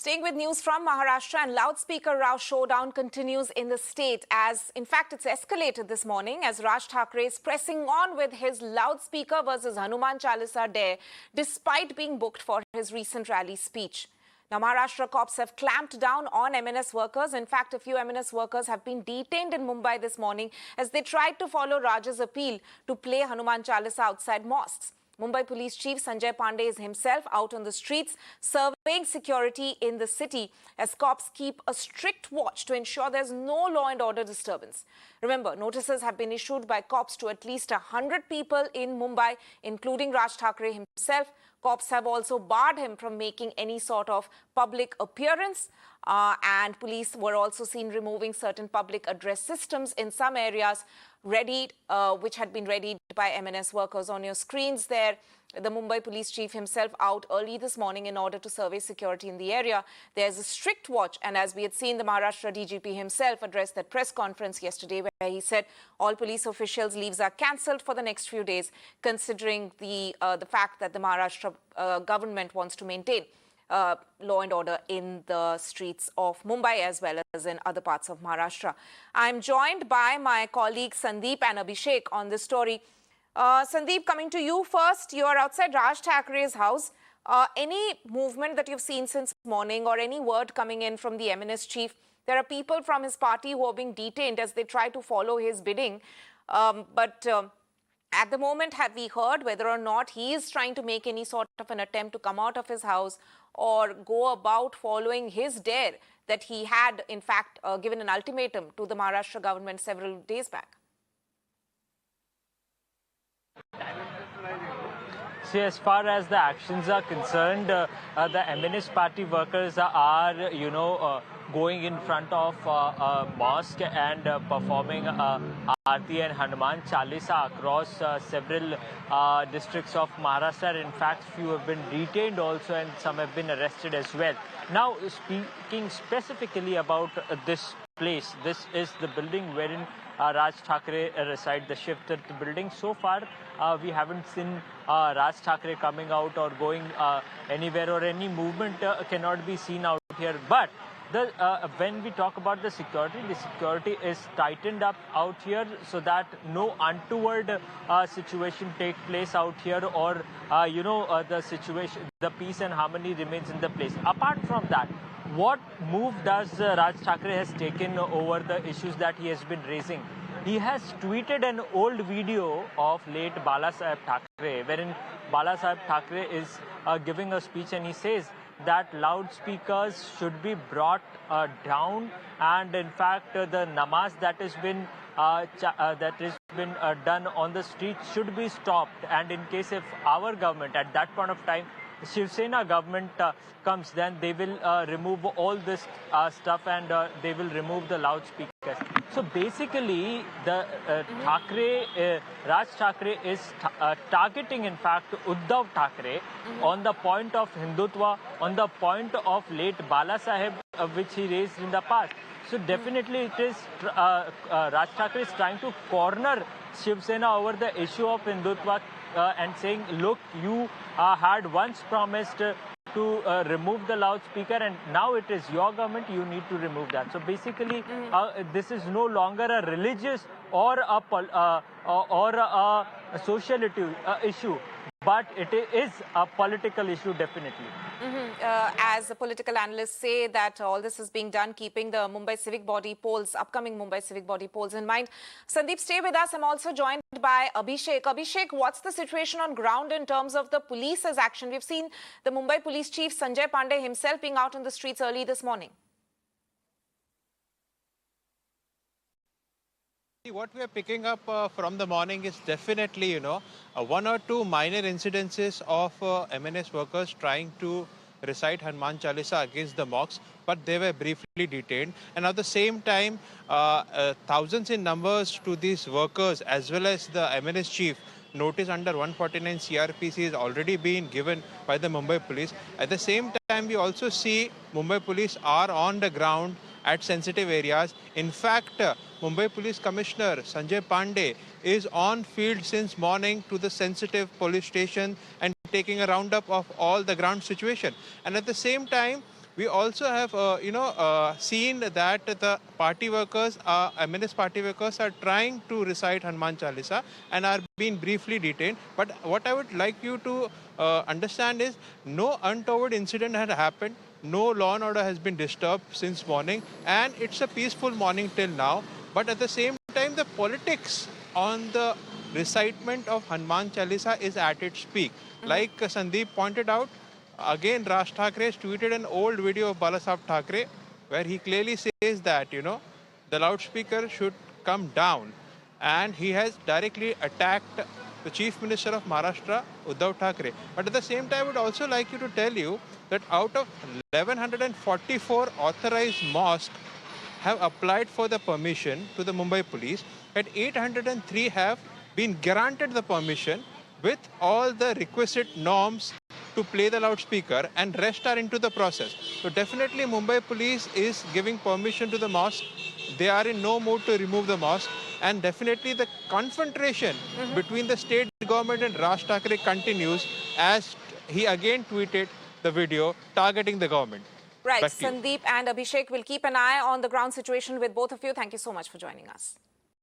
Staying with news from Maharashtra, and loudspeaker row showdown continues in the state as, in fact, it's escalated this morning as Raj Thackeray is pressing on with his loudspeaker versus Hanuman Chalisa dare despite being booked for his recent rally speech. Now, Maharashtra cops have clamped down on MNS workers. In fact, a few MNS workers have been detained in Mumbai this morning as they tried to follow Raj's appeal to play Hanuman Chalisa outside mosques. Mumbai Police Chief Sanjay Pandey is himself out on the streets surveying security in the city as cops keep a strict watch to ensure there's no law and order disturbance. Remember, notices have been issued by cops to at least 100 people in Mumbai, including Raj Thackeray himself. Cops have also barred him from making any sort of public appearance. And police were also seen removing certain public address systems in some areas which had been readied by MNS workers. On your screens there, the Mumbai Police Chief himself out early this morning in order to survey security in the area. There's a strict watch, and as we had seen, the Maharashtra DGP himself addressed that press conference yesterday where he said all police officials' leaves are cancelled for the next few days, considering the fact that the Maharashtra government wants to maintain law and order in the streets of Mumbai as well as in other parts of Maharashtra. I'm joined by my colleagues Sandeep and Abhishek on this story. Sandeep, coming to you first, you are outside Raj Thackeray's house. Any movement that you've seen since morning or any word coming in from the MNS chief? There are people from his party who are being detained as they try to follow his bidding. At the moment, have we heard whether or not he is trying to make any sort of an attempt to come out of his house or go about following his dare that he had, in fact, given an ultimatum to the Maharashtra government several days back? See, as far as the actions are concerned, the MNS party workers are, going in front of a mosque and performing Aarti and Hanuman Chalisa across several districts of Maharashtra. In fact, few have been detained also and some have been arrested as well. Now, speaking specifically about this place, this is the building wherein Raj Thackeray resides, the shifted building. So far, we haven't seen Raj Thackeray coming out or going anywhere, or any movement cannot be seen out here. But when we talk about the security is tightened up out here so that no untoward situation take place out here, or the peace and harmony remains in the place. Apart from that, what move does Raj Thackeray has taken over the issues that he has been raising? He has tweeted an old video of late Balasaheb Thackeray, wherein Balasaheb Thackeray is giving a speech, and he says that loudspeakers should be brought down, and in fact the namaz that has been done on the street should be stopped. And in case if our government at that point of time, Shiv Sena government comes, then they will remove all this stuff and they will remove the loudspeakers. So basically, the Raj Thackeray is targeting, in fact, Uddhav Thackeray on the point of Hindutva, on the point of late Balasaheb, which he raised in the past. So definitely it is Raj Thackeray is trying to corner Shiv Sena over the issue of Hindutva and saying, look, you had once promised to remove the loudspeaker, and now it is your government, you need to remove that. So basically, this is no longer a religious or a social issue, but it is a political issue, definitely. As the political analysts say that all this is being done keeping the Mumbai Civic Body polls, upcoming Mumbai Civic Body polls in mind. Sandeep, stay with us. I'm also joined by Abhishek. Abhishek, what's the situation on ground in terms of the police's action? We've seen the Mumbai Police Chief Sanjay Pandey himself being out on the streets early this morning. What we are picking up from the morning is definitely, one or two minor incidences of MNS workers trying to recite Hanuman Chalisa against the mosques, but they were briefly detained. And at the same time, thousands in numbers to these workers as well as the MNS chief. Notice under 149 CRPC has already been given by the Mumbai Police. At the same time, we also see Mumbai Police are on the ground at sensitive areas. In fact, Mumbai Police Commissioner Sanjay Pandey is on field since morning to the sensitive police station and taking a roundup of all the ground situation. And at the same time, We also have, seen that the party workers, MNS party workers are trying to recite Hanuman Chalisa and are being briefly detained. But what I would like you to understand is no untoward incident had happened. No law and order has been disturbed since morning, and it's a peaceful morning till now. But at the same time, the politics on the recitement of Hanuman Chalisa is at its peak. Like Sandeep pointed out, again, Raj Thackeray tweeted an old video of Balasaheb Thackeray where he clearly says that, the loudspeaker should come down. And he has directly attacked the Chief Minister of Maharashtra, Uddhav Thackeray. But at the same time, I would also like you to tell you that out of 1,144 authorized mosques have applied for the permission to the Mumbai Police, and 803 have been granted the permission with all the requisite norms to play the loudspeaker, and rest are into the process. So definitely Mumbai Police is giving permission to the mosque. They are in no mood to remove the mosque, and definitely the confrontation between the state government and Raj Thackeray continues, as he again tweeted the video targeting the government. Right, Back to you. Sandeep and Abhishek will keep an eye on the ground situation with both of you. Thank you so much for joining us.